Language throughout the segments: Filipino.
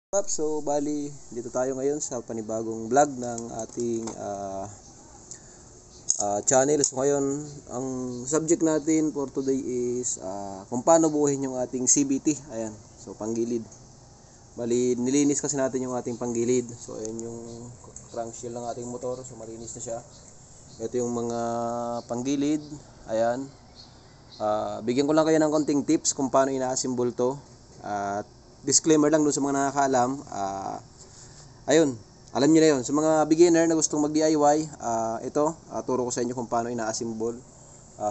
So bali dito tayo ngayon sa panibagong vlog ng ating channel. So ngayon ang subject natin for today is kung paano buuhin yung ating CVT. Ayan, so panggilid. Bali nilinis kasi natin yung ating panggilid. So ayan yung crankshaft ng ating motor, so malinis na siya. Ito yung mga panggilid. Ayan, bigyan ko lang kayo ng konting tips kung paano ina-assemble to. At disclaimer lang dun sa mga nakakaalam, ayun, alam niyo na yun. Sa mga beginner na gustong mag-DIY, ito, turo ko sa inyo kung paano ina-assemble.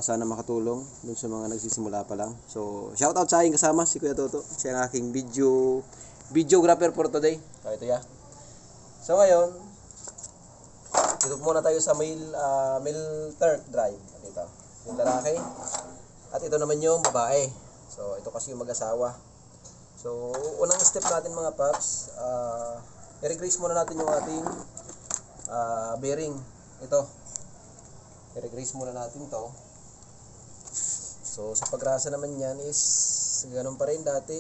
Sana makatulong dun sa mga nagsisimula pa lang. So, shoutout sa aking kasama, si Kuya Toto. Siya ang aking videographer for today. So, ito ya. So, ngayon, dito muna tayo sa male third drive. Dito, yung lalaki. At ito naman yung babae. So, ito kasi yung mag-asawa. So, unang step natin mga paps, i-regrease muna natin yung ating bearing. Ito, i-regrease muna natin to. So, sa pagrasa naman yan is ganun pa rin dati.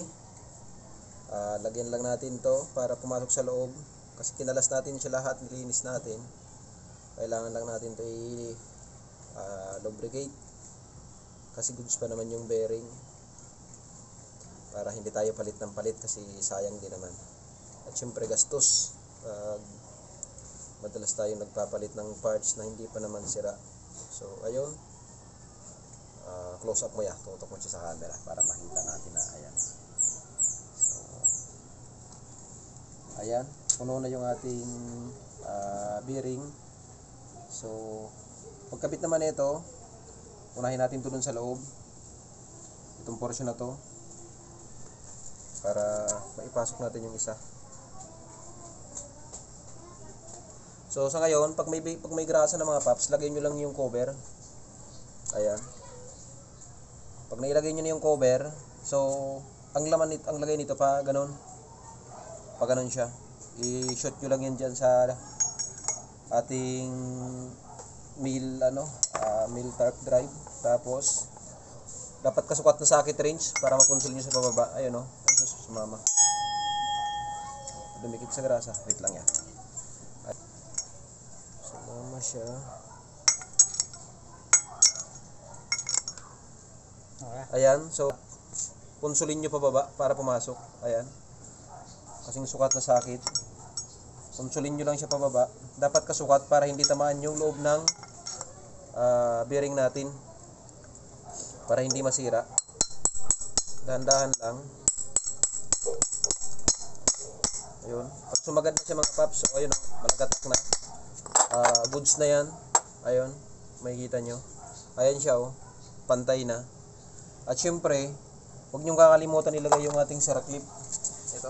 Lagyan lang natin to para pumasok sa loob. Kasi kinalas natin siya lahat, nilinis natin. Kailangan lang natin to lubricate. Kasi goods pa naman yung bearing. Para hindi tayo palit ng palit kasi sayang din naman. At syempre gastos. Madalas tayo nagpapalit ng parts na hindi pa naman sira. So ayun, close up mo ya, tutok mo siya sa camera para makita natin na ayan. So ayan, puno na yung ating bearing. So pagkabit naman ito, unahin natin ito dun sa loob. Itong portion na to para maipasok natin yung isa. So sa ngayon, pag may grasa ng mga paps, lagay nyo lang yung cover. Ayan. Pag nailagay nyo na yung cover, so ang lagay nito pa ganun. Pa ganun siya. I-shoot nyo lang yan dyan sa ating mill tarp drive. Tapos dapat kasukat na socket range para mapunsul nyo sa pababa. Ayun o. Sumama. Dumikit sa grasa. Wait lang yan. Sumama siya. Ayan. So, punsulin nyo pababa para pumasok. Ayan. Kasing sukat na socket. Punsulin nyo lang siya pababa. Dapat kasukat para hindi tamaan yung loob ng bearing natin. Para hindi masira. Dahan-dahan lang. Ayun. Pag sumagad na siya mga paps, so ayun, malagatak na. Goods na yan. Ayun, makikita nyo. Ayan siya, oh. Pantay na. At syempre, huwag nyong kakalimutan ilagay yung ating circlip. Ito.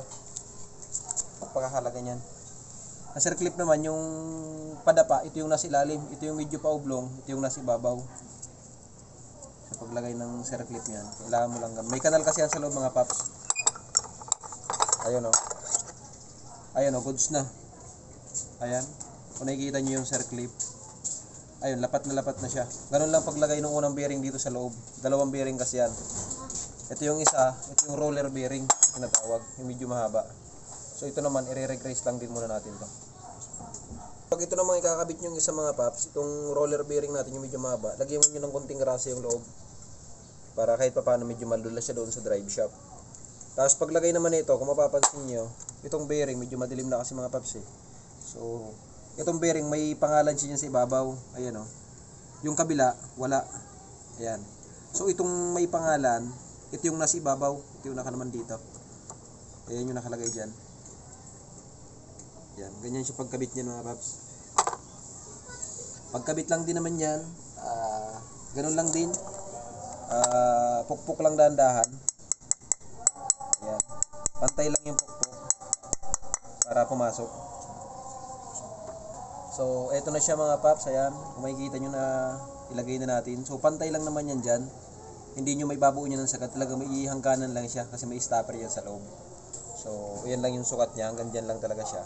Pagkakalaga nyan. Ang circlip naman, yung padapa, ito yung nasa ilalim. Ito yung medyo pa-oblong. Ito yung nasa ibabaw. Sa paglagay ng circlip nyan, kailangan mo lang. May kanal kasi yan sa loob mga paps. Ayun, oh. Ayun o, goods na. Ayan. Kung nakikita nyo yung circlip. Ayun, lapat na siya. Ganun lang paglagay ng unang bearing dito sa loob. Dalawang bearing kasi yan. Ito yung isa, ito yung roller bearing. Tinatawag, yung medyo mahaba. So ito naman, i-regrace lang din muna natin to. Pag ito naman ikakabit nyo yung isa mga paps, itong roller bearing natin yung medyo mahaba, lagyan mo nyo ng konting grasa yung loob. Para kahit pa paano medyo malula siya doon sa drive shaft. Tapos paglagay naman ito, kung mapapansin nyo, itong bearing, medyo madilim na kasi mga paps eh. So, itong bearing, may pangalan siya sa ibabaw. Ayan o. Yung kabila, wala. Ayan. So, itong may pangalan, ito yung nasa ibabaw. Ito yung nakalaman dito. Ayan yung nakalagay dyan. Ayan. Ganyan siya pagkabit niya mga paps. Pagkabit lang din naman yan. Ganun lang din. Pukpuk lang dahan-dahan. Ayan. Pantay lang yung pukpok para pumasok. So, eto na siya mga paps. Ayan. Kung makikita nyo na ilagay na natin. So, pantay lang naman yan dyan. Hindi nyo may babuo nyo ng sagat. Talaga may ihangganan lang siya kasi may stopper yan sa loob. So, yan lang yung sukat niya. Hanggang dyan lang talaga siya.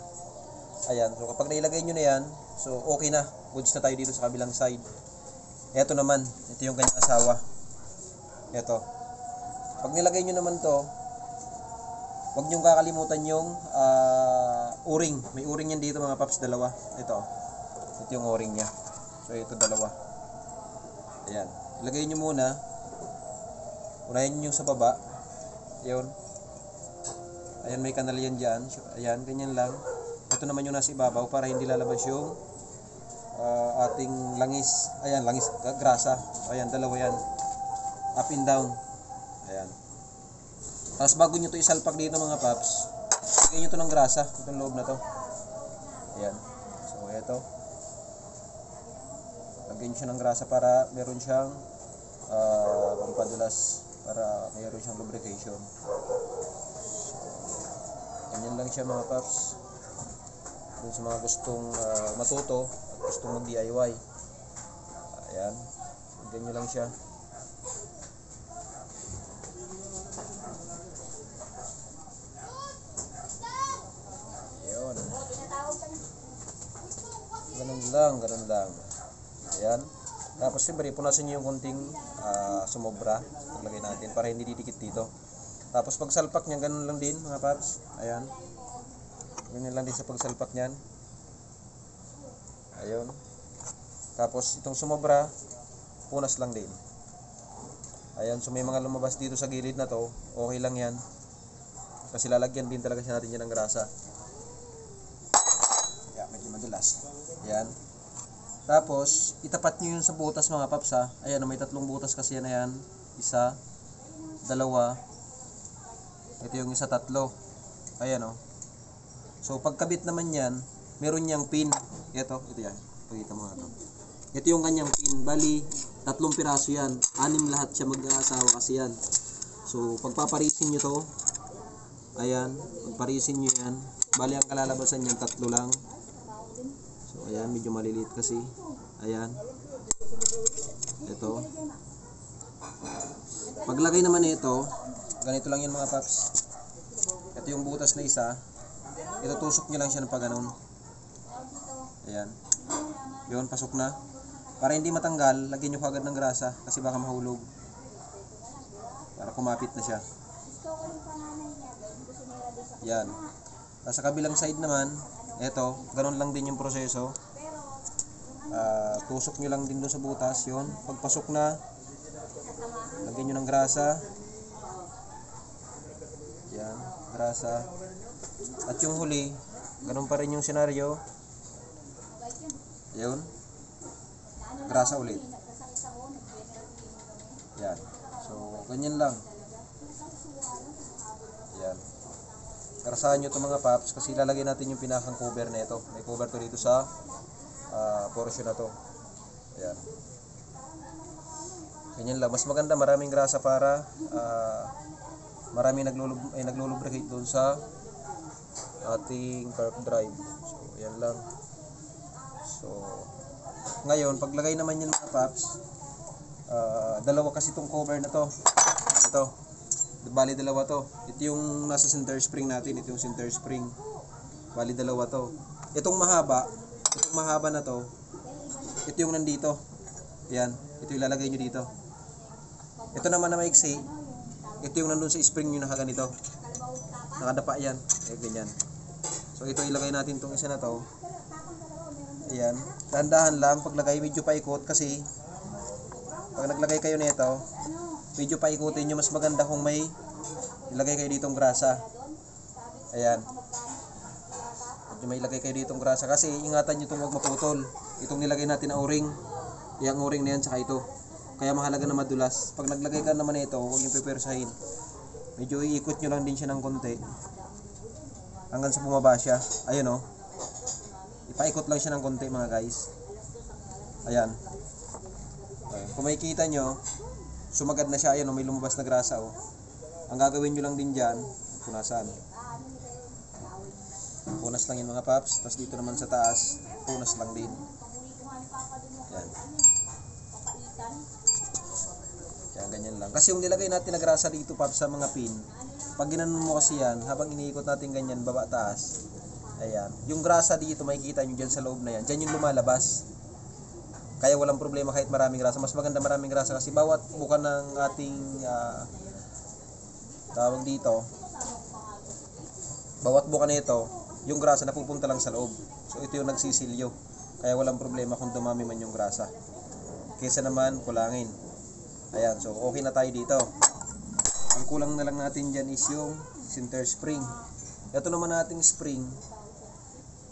Ayan. So, kapag nailagay nyo na yan, so, okay na. Goods na tayo dito sa kabilang side. Eto naman. Ito yung kanyang asawa. Eto. Pag nilagay nyo naman to, Huwag niyong kakalimutan yung o-ring. May o-ring yan dito mga paps, dalawa. Ito yung o-ring niya. So ito dalawa. Ayan. Ilagay niyo muna. Unahin niyo sa baba. Ayun. Ayan, may kanal yan dyan. So, ayan, ganyan lang. Ito naman yung nasa ibabaw para hindi lalabas yung ating langis. Ayan, langis, grasa. Ayan, dalawa yan. Up and down. Ayan. Tapos bago nyo ito isalpak dito mga paps, lagyan nyo ito ng grasa. Itong loob na to. Ayan. So, ito. Lagyan nyo siya ng grasa para meron siyang pampadulas. Para meron siyang lubrication. Ganyan lang siya mga paps. Kung sa mga gustong matuto at gustong mag DIY, ayan, ganyan lang siya. Ayun, ganun lang. Ayan. Tapos siyempre punasan nyo yung konting sumobra. Paglagay natin para hindi didikit dito. Tapos pagsalpak niya, ganun lang din mga paps. Ayan. Ganyan lang din sa pagsalpak niyan. Ayun. Tapos itong sumobra, punas lang din. Ayan, so may mga lumabas dito sa gilid na to, okay lang yan. Kasi lalagyan din talaga siya natin yan ng grasa. Ayan, medyo madulas. Ayan. Tapos, itapat nyo yun sa butas mga paps ha. Ayan, may 3 butas kasi yan. Ayan. Isa, dalawa. Ito yung isa, 3. Ayan o. So, pagkabit naman yan, meron niyang pin. Ito yan. Pagkita mo nga ito. Ito yung kanyang pin. Bali, 3 piraso yan. 6 lahat siya mag-aasawa kasi yan. So, pagpaparisin nyo to, ayan, pagparisin nyo yan. Bali, ang kalalabasan niyan, 3 lang. So, ayan, medyo maliliit kasi. Ayan. Ito. Paglagay naman ito, ganito lang yan mga paps. Ito yung butas na isa. Itutusok nyo lang siya ng pagganon. Ayan. Yun, pasok na. Para hindi matanggal, lagyan nyo kagad ng grasa kasi baka mahulog. Para kumapit na siya. Yan. Tapos sa kabilang side naman, eto, ganun lang din yung proseso. Tusok nyo lang din doon sa butas. Yun. Pagpasok na, lagyan nyo ng grasa. Yan, grasa. At yung huli, ganun pa rin yung senaryo. Yun. Grasa ulit. Yan. So, ganyan lang. Yan. Grasahan nyo ito mga paps kasi lalagay natin yung pinakang cover na ito. May cover to dito sa portion na to. Yan. Ganyan lang. Mas maganda maraming grasa para maraming naglulubricate doon sa ating carb drive. So, yan lang. So, ngayon, paglagay naman yan mga paps, dalawa kasi itong cover na to. Ito. Bali dalawa to. Ito yung nasa center spring natin. Ito yung center spring. Bali dalawa to. Itong mahaba na to, ito yung nandito. Yan. Ito yung lalagay nyo dito. Ito naman na maiksi. Ito yung nandun sa spring nyo nakaganito. Nakadapa yan. Ganyan. So ito ilagay natin itong isa na to. Ayan. Dahan-dahan lang paglagay, medyo paikot kasi pag naglagay kayo nito, medyo paikutin nyo. Mas maganda kung may ilagay kayo ditong grasa. Ayan. Medyo may ilagay kayo ditong grasa kasi ingatan nyo itong huwag maputol. Itong nilagay natin na o-ring. Yung o-ring na yan saka ito. Kaya mahalaga na madulas. Pag naglagay ka naman ito, huwag yung pepersahin. Medyo iikot nyo lang din siya ng konti hanggang sa bumaba siya. Ayun o. Ipaikot lang siya ng konti mga guys. Ayan. Kung makikita nyo, sumagad na siya. Ayan o, may lumabas na grasa o. Ang gagawin nyo lang din dyan, punasan. Punas lang yung mga paps. Tapos dito naman sa taas, punas lang din. Ayan. Yan, ganyan lang. Kasi yung nilagay natin na grasa dito paps sa mga pin, pag ginanon mo kasi yan, habang iniikot natin ganyan, baba taas. Ayan. Yung grasa dito, makikita nyo dyan sa loob na yan. Dyan yung lumalabas. Kaya walang problema kahit maraming grasa. Mas maganda maraming grasa kasi bawat buka ng ating tawag dito, bawat buka nito, yung grasa napupunta lang sa loob. So ito yung nagsisilyo. Kaya walang problema kung dumami man yung grasa. Kaysa naman kulangin. Ayan, so okay na tayo dito. Ang kulang na lang natin dyan is yung center spring. Ito naman nating spring,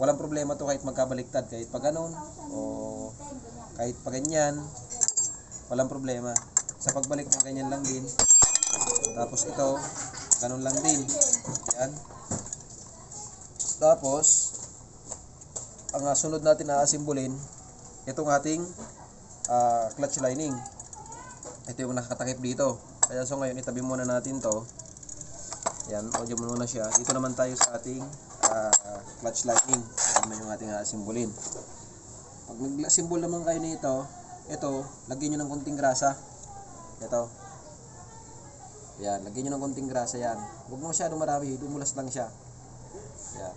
walang problema to kahit magkabaliktad, kahit pa ganun o kahit pa ganyan, walang problema. Sa pagbalik ng ganyan lang din. Tapos ito, ganun lang din. Ayan. Tapos ang sunod natin na asimbulin, itong ating clutch lining. Ito yung nakakatakip dito. Kaya so ngayon itabi muna natin to. Yan, audio muna siya. Dito naman tayo sa ating clutch lining. Yan naman yung ating asimbulin. Pag nag-asimbol naman kayo nito, ito, lagyan nyo ng konting grasa. Ito. Yan, lagyan nyo ng konting grasa yan. Huwag mo masyadong marami, dumulas lang siya. Yan.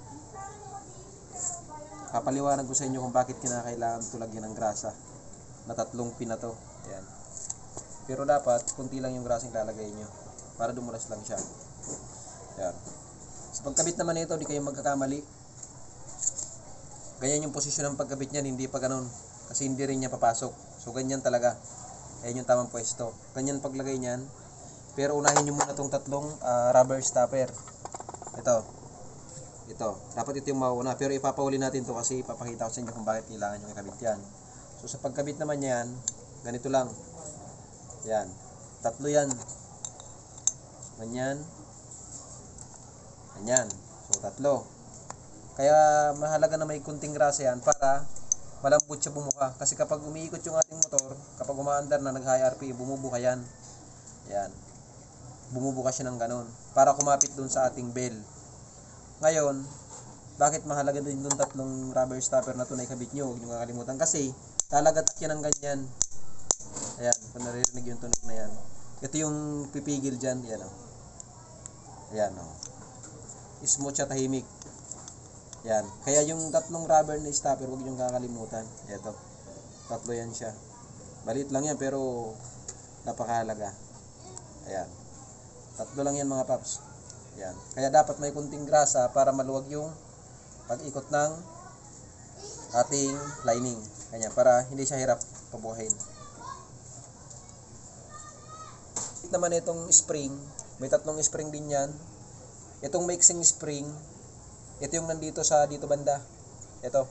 Kapaliwanag ko sa inyo kung bakit kinakailangan ito lagyan ng grasa. Na 3 pin na to. Yan. Pero dapat, kunti lang yung grasa yung lalagay nyo. Para dumulas lang siya. Yan. Sa pagkabit naman nito, di kayo magkakamali. Ganyan yung posisyon ng pagkabit niyan, hindi pa ganun. Kasi hindi rin niya papasok. So, ganyan talaga. Ayan yung tamang pwesto. Ganyan paglagay niyan. Pero unahin nyo muna itong 3 rubber stopper. Ito. Ito. Dapat ito yung mauna. Pero ipapauli natin to kasi ipapakita ko sa inyo kung bakit kailangan nyo ikabit yan. So, sa pagkabit naman yan, ganito lang. Yan. 3 yan. Ganyan. Ganyan. So, 3. Kaya mahalaga na may kunting grasa yan para malambot siya bumuka. Kasi kapag umiikot yung ating motor, kapag umaandar na nag-high RPM, bumubuka yan. Yan. Bumubuka siya ng ganun. Para kumapit dun sa ating bell. Ngayon, bakit mahalaga din dun 3 rubber stopper na ito na ikabit nyo? Huwag nyo kakalimutan. Kasi, talagatak yan ng ganyan. Ayan, kung naririnig yung tunog na yan. Ito yung pipigil dyan. Ayan o. Ayan o. Smooth siya, tahimik. Yan. Kaya yung 3 rubber na stopper, huwag niyong kakalimutan. Ito. 3 yan siya. Maliit lang yan, pero napakahalaga. Ayan. 3 lang yan mga paps. Yan. Kaya dapat may kunting grasa para maluwag yung pag-ikot ng ating lining. Kanya, para hindi siya hirap pabuhayin. Ito naman itong spring. May 3 spring din yan. Itong mixing spring, ito yung nandito sa dito banda. Ito.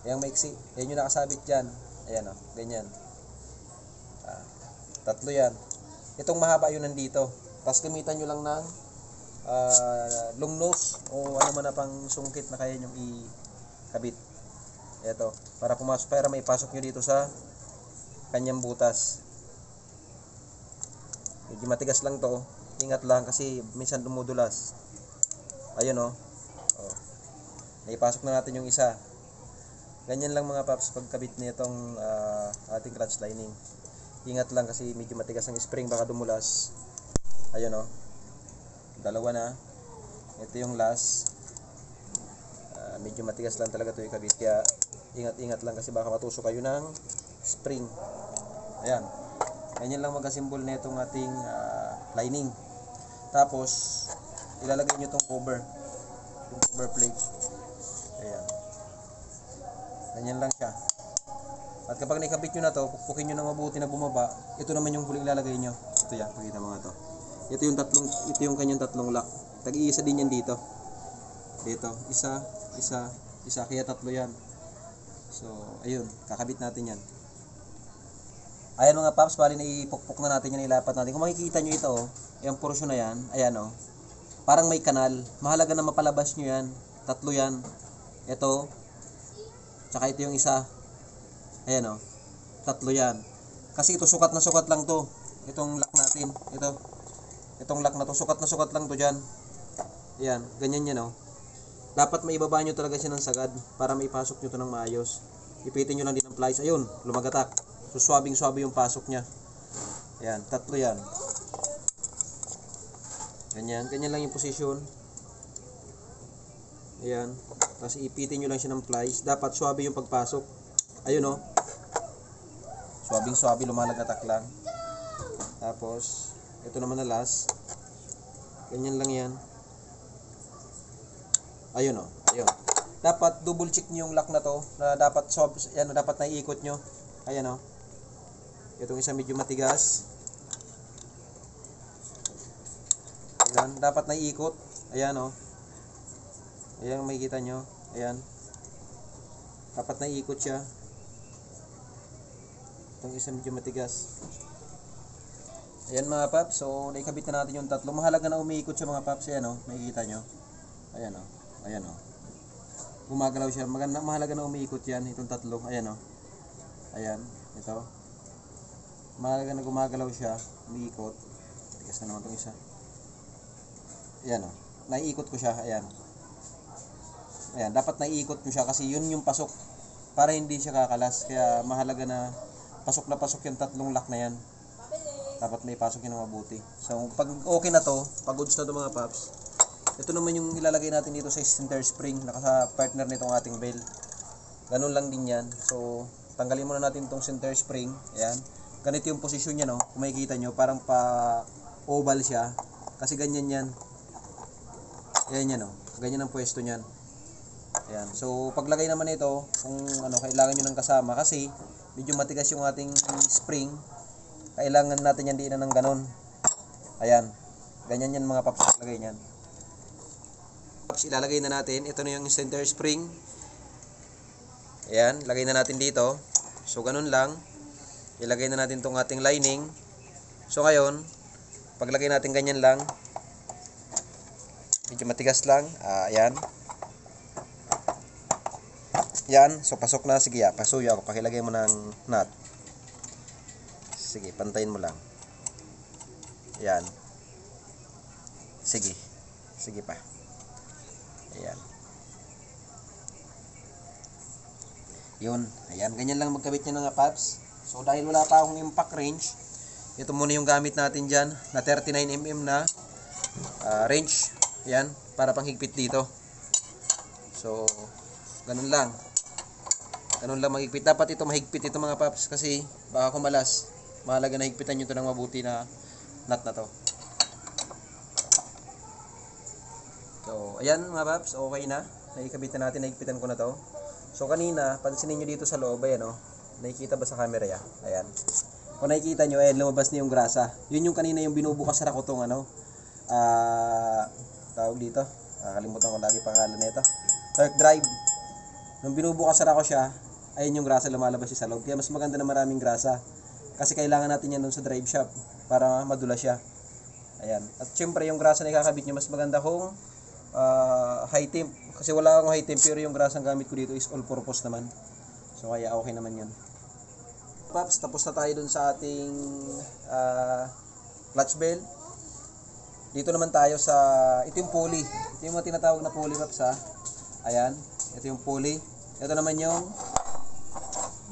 Yung mixi. Yan yung nakasabit dyan. Ayan o. Ganyan. 3 yan. Itong mahaba yun nandito. Tapos gamitan nyo lang ng long nose o ano man na pang sungkit na kaya nyong ikabit. Ito. Para pumasok. Para may pasok nyo dito sa kanyang butas. Medyo matigas lang to. Ingat lang kasi minsan dumudulas. Ayun o. Naipasok na natin yung isa. Ganyan lang mga paps pagkabit nitong ating clutch lining. Ingat lang kasi medyo matigas ang spring, baka dumulas. Ayun o. 2 na. Ito yung last. Medyo matigas lang talaga ito ikabit. Kaya ingat-ingat lang kasi baka matusok kayo ng spring. Ayan. Ganyan lang magasimbol nitong ating lining. Tapos ilalagay nyo itong cover. Yung cover plate. Ayan. Ganyan lang siya. At kapag naikabit nyo na to, pukpukin nyo na mabuti na bumaba. Ito naman yung huling ilalagay nyo. Ito yan, pakita mga to. Ito yung kanyang 3 lock. Tag-iisa din yan dito. Dito, isa. Kaya 3 yan. So, ayun, kakabit natin yan. Ayan mga paps, bali na ipukpuk na natin yan, ilapat natin. Kung makikita nyo ito, yung portion na yan, ayan o. Parang may kanal. Mahalaga na mapalabas nyo yan. 3 yan. Ito. Tsaka ito yung isa. Ayan o. 3 yan. Kasi ito sukat na sukat lang to. Itong lock natin. Ito. Itong lock na to. Sukat na sukat lang to dyan. Ayan. Ganyan yan o. Dapat maibaba nyo talaga siya ng sagad para maipasok nyo to ng maayos. Ipitin nyo lang din ng plies. Ayun. Lumagatak. So swabing-swabe yung pasok niya. Ayan. 3 yan. Ganyan. Ganyan lang yung position. Ayan. Tapos ipitin nyo lang siya ng plies. Dapat swabe yung pagpasok. Ayun o. Swabing-swabe, lumalagatak lang. Tapos, ito naman na last. Ganyan lang yan. Ayun o, ayun. Dapat double check nyo yung lock na to, na dapat yan, dapat naiikot nyo. Ayan o. Itong isa medyo matigas. Ayan, dapat naiikot. Ayan o. Ayan, makikita nyo. Ayan. Dapat naiikot siya. Itong isa medyo matigas. Ayan mga paps, so naikabit na natin yung tatlo. Mahalaga na umiikot siya mga paps. Ayan o, makikita nyo. Ayan o, ayan o. Gumagalaw siya. Mahalaga na umiikot yan, itong tatlo. Ayan o. Ayan, ito. Mahalaga na gumagalaw siya, umiikot. Tigas na naman itong isa. Ayan o, naiikot ko siya. Ayan. Ayan, dapat naiikot ko siya kasi yun yung pasok. Para hindi siya kakalas. Kaya mahalaga na pasok yung tatlong lock na yan. Dapat may pasok yun ng mabuti. So, pag okay na to, pag goods na to mga paps, ito naman yung ilalagay natin dito sa center spring, naka partner nitong ating bell. Ganun lang din yan. So, tanggalin muna natin itong center spring. Ayan. Ganito yung posisyon niya, no? Kung makikita nyo, parang pa-oval siya. Kasi ganyan yan. Ayan yan, no? Ganyan ang pwesto niyan. Ayan. So, paglagay naman ito, kung ano, kailangan nyo ng kasama. Kasi, medyo matigas yung ating spring. Kailangan natin yan diinan ng ganon. Ayan. Ganyan yan mga paps. Lagay yan. Paps, ilalagay na natin. Ito na yung center spring. Ayan. Lagay na natin dito. So, ganun lang. Ilagay na natin tong ating lining. So, ngayon, paglagay natin ganyan lang. Medyo matigas lang. Ayan. Yan. So, pasok na. Sige, pasuyo ako. Pakilagay mo ng nut. Sige, pantayin mo lang. Yan. Sige. Sige pa. Ayan. Yun. Ayan. Ganyan lang magkabit niya mga paps. So, dahil wala pa akong impact range, ito muna yung gamit natin dyan na 39mm na range. Ayan. Para panghigpit dito. So, ganun lang. Ganun lang mahigpit. Dapat ito mahigpit ito mga paps kasi baka kumalas. Mahalaga na higpitan nyo ito ng mabuti na nut na to. So, ayan mga paps, okay na. Naikabit na natin, nahigpitan ko na to. So, kanina, pansinin nyo dito sa loob, ayan o. Nakikita ba sa camera ya? Ayan. Kung nakikita nyo, ayan, lumabas na yung grasa. Yun yung kanina yung binubukas sa rakotong ano. Tawag dito. Kalimutan ko lagi pangalan nito. Torque drive. Nung binubukas sa rako siya, ayun yung grasa lumalabas siya sa loob. Kaya mas maganda na maraming grasa. Kasi kailangan natin yan doon sa drive shop para madula siya. Ayan. At syempre yung grasa na ikakabit nyo, mas maganda kung high temp. Kasi wala akong high temp, pero yung grasa ang gamit ko dito is all purpose naman. So kaya okay naman yan. Paps, tapos na tayo dun sa ating clutch bell. Dito naman tayo sa, ito yung pulley. Ito yung mga tinatawag na pulley, Paps ha. Ayan. Ito yung pulley. Ito naman yung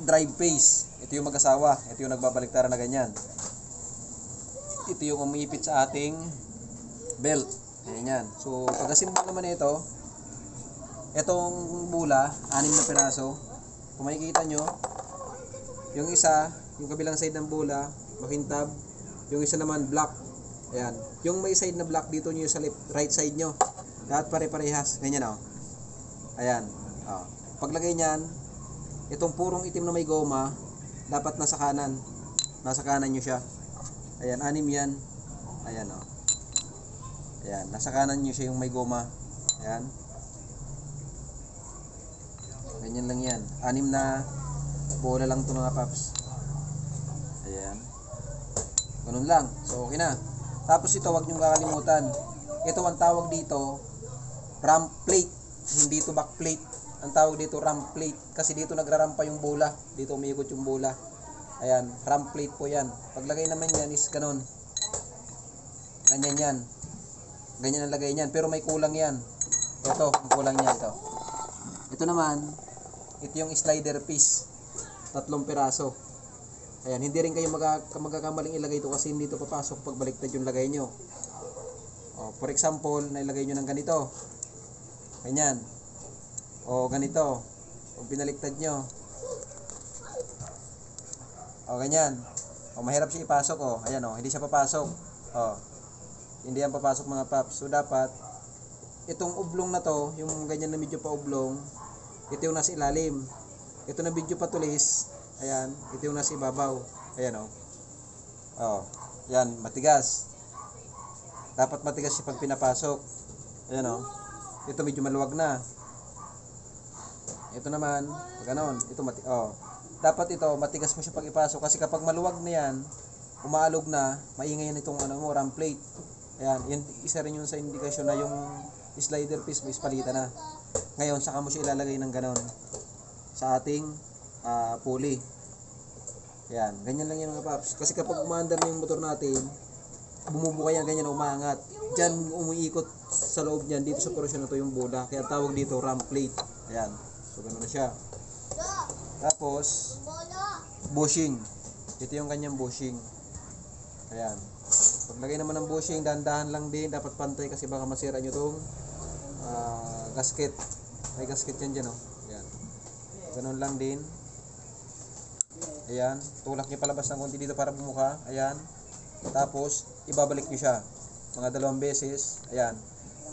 drive phase. Ito yung mag-asawa. Ito yung nagbabaliktaran na ganyan. Ito yung umiipit sa ating belt. Ayan yan. So, pag-assemble naman ito, itong bula, 6 na piraso. Kung makikita nyo, yung isa, yung kabilang side ng bula, makintab. Yung isa naman, black. Ayan. Yung may side na black, dito nyo sa right side nyo. Lahat pare-parehas. Ganyan o. Ayan. O. Paglagay nyan, itong purong itim na may goma, dapat nasa kanan. Nasa kanan nyo siya. Ayan, 6 yan. Ayan o. Ayan, nasa kanan nyo siya yung may goma. Ayan. Ganyan lang yan. 6 na bola lang ito mga paps. Ayan. Ganun lang. So, okay na. Tapos ito, wag nyo kakalimutan. Ito ang tawag dito, ramp plate. Hindi ito back plate. Ang tawag dito ramp plate kasi dito nagrarampa yung bola, dito umiikot yung bola. Ayan, ramp plate po yan. Paglagay naman yan is ganun. Ganyan yan. Ganyan ang lagay niyan, pero may kulang yan. Ito, ang kulang niya ito. Ito naman, ito yung slider piece. 3 piraso. Ayan, hindi rin kayo magkakamaling ilagay ito kasi hindi ito papasok pag baliktad yung lagay nyo. O, for example, nailagay nyo ng ganito. Ganyan. O ganito, kung pinaliktad nyo, o ganyan, o mahirap siya ipasok, o ayan o, hindi siya papasok, o hindi yan papasok mga paps. So dapat itong oblong na to, yung ganyan na medyo pa oblong, ito yung nasa ilalim. Ito na medyo patulis, ayan, ito yung nasa ibabaw. Ayan oh. Oh, yan, matigas. Dapat matigas siya pag pinapasok. Ayan oh. Ito medyo maluwag na. Ito naman, ganoon. Ito dapat ito matigas mo siya pag ipasok kasi kapag maluwag na yan, umaalog na, maingay yan itong ram plate. Ayan, yun, isa rin yun sa indikasyon na yung slider piece mo is palitan na. Ngayon, saka mo siya ilalagay ng ganon sa ating pulley. Ayan, ganyan lang yun mga paps. Kasi kapag umaandar na yung motor natin, bumubuka yan, ganyan na umaangat. Diyan umiikot sa loob niyan, dito sa porosyon na to yung bola. Kaya tawag dito ram plate. Ayan, so gano'n na siya. Tapos, bushing. Ito yung kanyang bushing. Ayan. Paglagay naman ng bushing, dahan-dahan lang din. Dapat pantay kasi baka masira nyo itong gasket. May gasket yan dyan, oh. Ayan. Ganun lang din. Ayan. Tulak nyo palabas ng konti dito para bumuka. Ayan. Tapos, ibabalik nyo siya. Mga 2 beses. Ayan.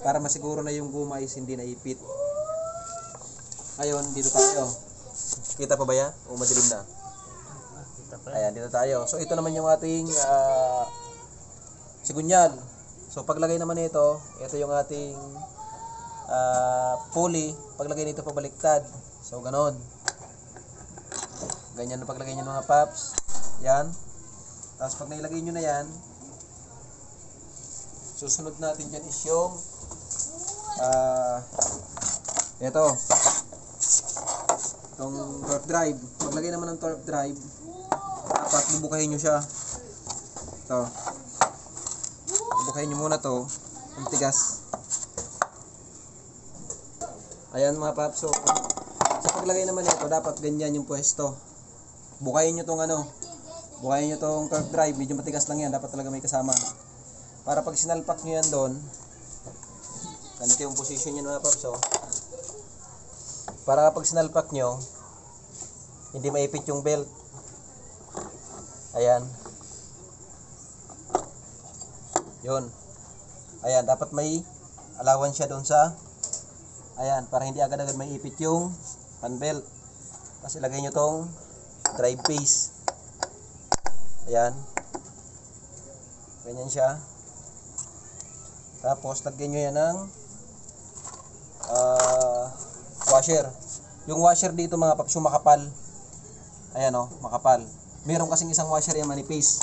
Para masiguro na yung guma is hindi naipit. Ayun, dito tayo. Kita pa ba yan? O madilim na? Ayan, dito tayo. So, ito naman yung ating sigunyal. So, paglagay naman nito, ito yung ating pulley. Paglagay nito pabaliktad. So, ganon. Ganyan na paglagay nyo mga paps. Yan. Tapos, pag nailagay nyo na yan, susunod natin dyan is yung ito. Itong torque drive. Paglagay naman ng torque drive, dapat bubukahin nyo siya. Ito. Bubukahin nyo muna to. Ang tigas. Ayan mga paps. So, sa paglagay naman ito, dapat ganyan yung pwesto. Bukahin nyo tong bukahin nyo tong torque drive. Medyo matigas lang yan. Dapat talaga may kasama. Para pag sinalpak nyo yan doon, ganito yung position nyo mga paps. Para pag sinalpak nyo, hindi maipit yung belt. Ayan. Yun. Ayan, dapat may allowance siya doon sa ayan, para hindi agad-agad maipit yung fan belt. Tapos ilagay nyo tong drive piece. Ayan. Ganyan siya. Tapos lagyan nyo yan ng washer. Yung washer dito mga paps, yung makapal. Ayan o, makapal. Meron kasing isang washer yung manipis.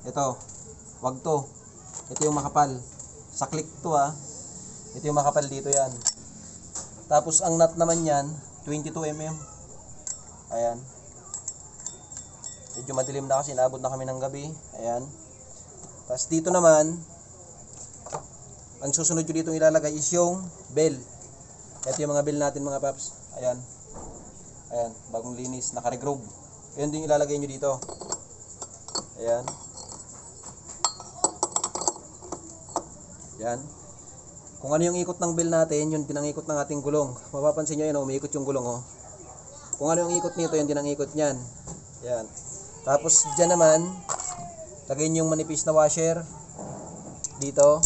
Ito, wag to. Ito yung makapal. Sa click to Ito yung makapal dito yan. Tapos ang nut naman yan, 22mm. Ayan. Medyo madilim na kasi naabot na kami ng gabi. Ayan. Tapos dito naman, ang susunod ko dito ilalagay is yung bell. Ito yung mga bell natin mga paps. Ayan. Ayan, bagong linis, naka-regroove. Ayan din ilalagay nyo dito. Ayan. Ayan. Kung ano yung ikot ng bell natin, yun din ang ikot ng ating gulong. Mapapansin nyo yun, umiikot yung gulong. Kung ano yung ikot nito, yun din ang ikot nyan. Ayan. Tapos dyan naman, lagay nyo yung manipis na washer. Dito.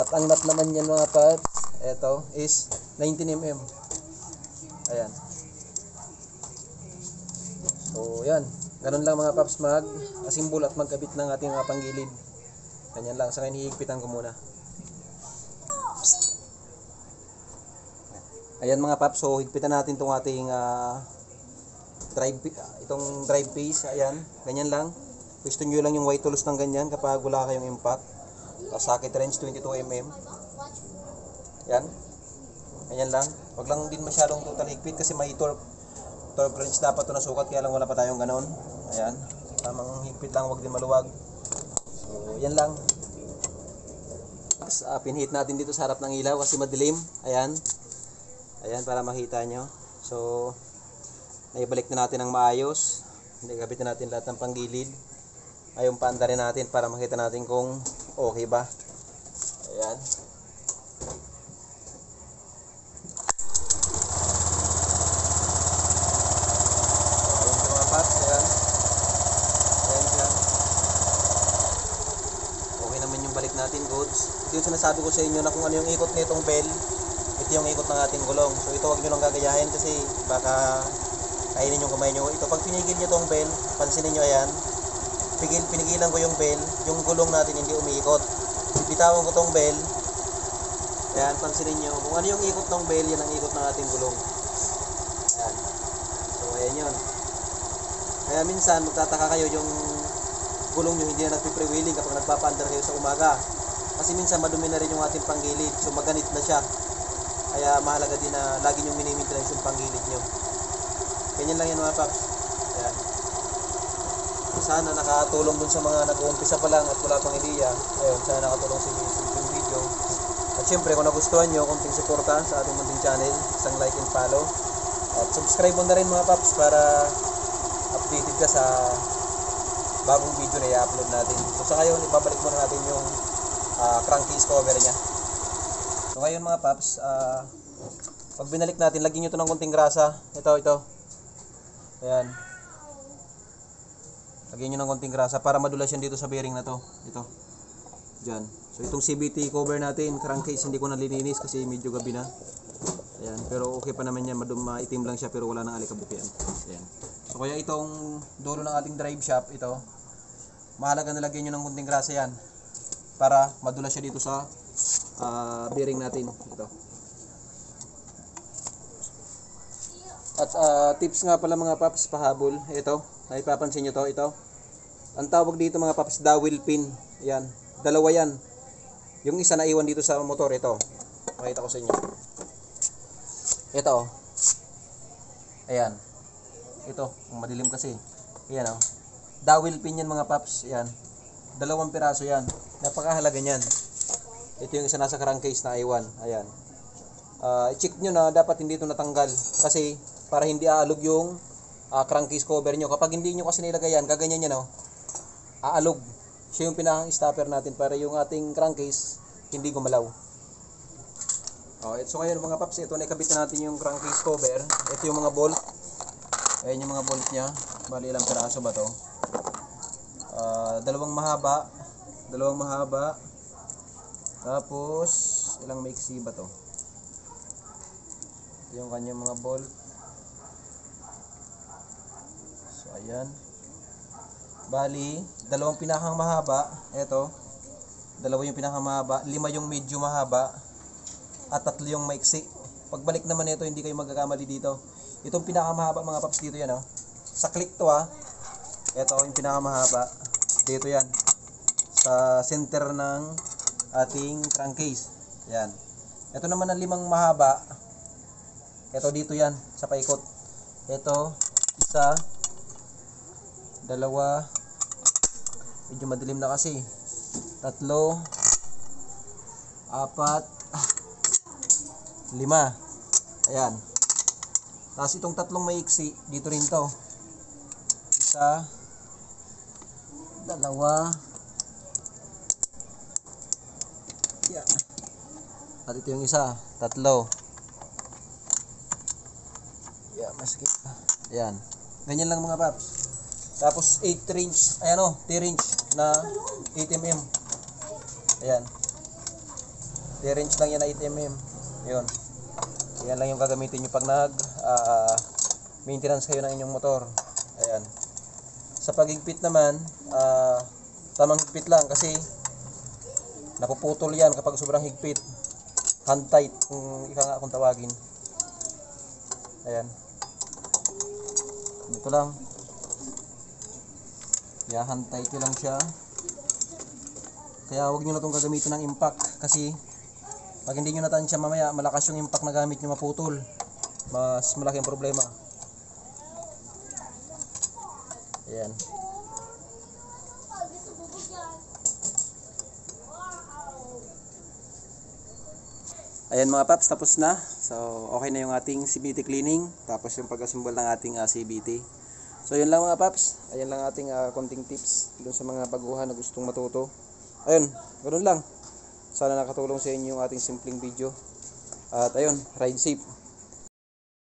At ang nut naman yan mga paps, ito is 19mm. Ayan. So, yan. Ganun lang mga paps mag-asimbol at magkabit ng ating panggilid. Ganyan lang. Saka hinihigpitan ko muna. Ayan mga paps. So, higpitan natin itong ating drive piece. Ayan. Ganyan lang. Pwesto nyo lang yung white tools ng ganyan kapag wala kayong impact. Tapos socket wrench 22mm. Yan. Ganyan lang. Wag lang din masyadong total higpit kasi may torque wrench dapat ito nasukat. Kaya lang wala pa tayong ganon. Ayan. Tamang higpit lang. Wag din maluwag. So, yan lang. Tapos pinhit natin dito sa harap ng ilaw kasi madilim. Ayan. Ayan para makita nyo. So, naibalik na natin ng maayos. Nagabit na natin lahat ng panggilid. Ayun paanda rin natin para makita natin kung okay ba. Ayan. Ayan sa mga paps. Ayan. Ayan siya. Okay naman yung balik natin, goods. ito yung sinasabi ko sa inyo na kung ano yung ikot nitong bell, ito yung ikot ng ating gulong. So ito wag nyo lang gagayahin kasi baka kainin yung kamay nyo. Ito pag pinigil nyo tong bell, pansinin nyo ayan, pinigilan ko yung bell, yung gulong natin hindi umiikot. Bitawan ko tong bell, ayan, pansinin nyo, kung ano yung ikot ng bell, yan ang ikot ng ating gulong. Ayan. So ayan yun. Kaya minsan magtataka kayo yung gulong nyo hindi na nagpiprewheeling kapag nagpapaandar kayo sa umaga. Kasi minsan madumi na rin yung ating panggilid, so maganit na siya. Kaya mahalaga din na lagi nyo mini-maintenance yung panggilid nyo. Ganyan lang yan mga paps. Ayan. Sana nakatulong dun sa mga nag-uumpisa pa lang at wala pang ideya. Ayun, sana nakatulong sa yung video. At syempre kung nagustuhan nyo, kunting suporta sa ating munting channel, isang like and follow. At subscribe mo na rin mga paps para updated ka sa bagong video na i-upload natin. So sa ngayon, ibabalik muna natin yung crankcase cover niya. So ngayon mga paps, pag binalik natin, lagyan nyo ito ng konting grasa. Ito. Ayan. Lagyan nyo ng konting grasa para madulas yan dito sa bearing na to. Ito. Diyan. So itong CVT cover natin, crankcase, hindi ko nalilinis kasi medyo gabi na. Ayan. Pero okay pa naman yan. Maitim lang siya pero wala nang alikabok yan. Ayan. So kaya itong dulo ng ating drive shaft, ito, mahalaga na lagyan nyo ng konting grasa yan para madulas siya dito sa bearing natin. Ito. At tips nga pala mga paps, pahabol. Ito, naipapansin nyo to, ito. Ang tawag dito mga paps, dowel pin. Yan, dalawa yan. Yung isa na iwan dito sa motor, ito. Makita ko sa inyo. Ito. Ayan. Ito, kung madilim kasi. Ayan o. Dowel pin yan mga paps. Ayan. 2 piraso yan. Napakahalaga niyan. Ito yung isa nasa crankcase na iwan. Ayan. I-check nyo na dapat hindi ito natanggal. Kasi para hindi aalog yung crankcase cover nyo. Kapag hindi nyo kasi nilagay yan, gaganyan yan o. Aalog. Siya yung pinakang stopper natin para yung ating crankcase hindi gumalaw. So ngayon mga paps, ito nakabit na natin yung crankcase cover. Ito yung mga bolt. Ayan yung mga bolt nya. Bali ilang piraso ba to? Dalawang mahaba. Tapos ilang maiksi ba to? Ito yung kanyang mga bolt. So ayan. Bali, dalawang pinakang mahaba. Ito. Dalawa yung pinakang mahaba. 5 yung medyo mahaba. At 3 yung maiksi. Pagbalik naman ito, hindi kayo magkakamali dito. Itong pinakamahaba mga paps dito yan. Sa click to Ito yung pinakamahaba. Dito yan. Sa center ng ating crankcase. Yan. Ito naman ang 5 mahaba. Ito dito yan. Sa paikot. Ito. Isa. 2. Medyo madilim na kasi. 3. 4. 5. Ayan. Tapos itong 3 maiksi, dito rin to. Isa. 2. Yan. At ito yung isa. 3. Yan, maskip. Ayan. Ganyan lang mga paps. Tapos 8 range, ayan o, 10 range na 8mm. Ayan. 10 range lang yan na 8mm. Yun. Yan lang yung gagamitin nyo pag maintenance kayo ng inyong motor. Ayan. Sa paghigpit naman, tamang higpit lang kasi napuputol yan kapag sobrang higpit. Hand tight kung ika nga kung tawagin. Ayan. Ito lang. Yeah, hand tight lang siya. Kaya huwag nyo na itong gagamitin ng impact kasi pag hindi nyo natansya mamaya, malakas yung impact na gamit nyo, maputol. Mas malaki ang problema. Ayan. Ayan mga paps, tapos na. So, okay na yung ating CVT cleaning. Tapos yung pag-assemble ng ating CVT. So, yun lang mga paps. Ayan lang ating konting tips dun sa mga baguhan na gustong matuto. Ayun, ganoon lang. Sana nakatulong sa inyo yung ating simpleng video. At ayun, ride safe.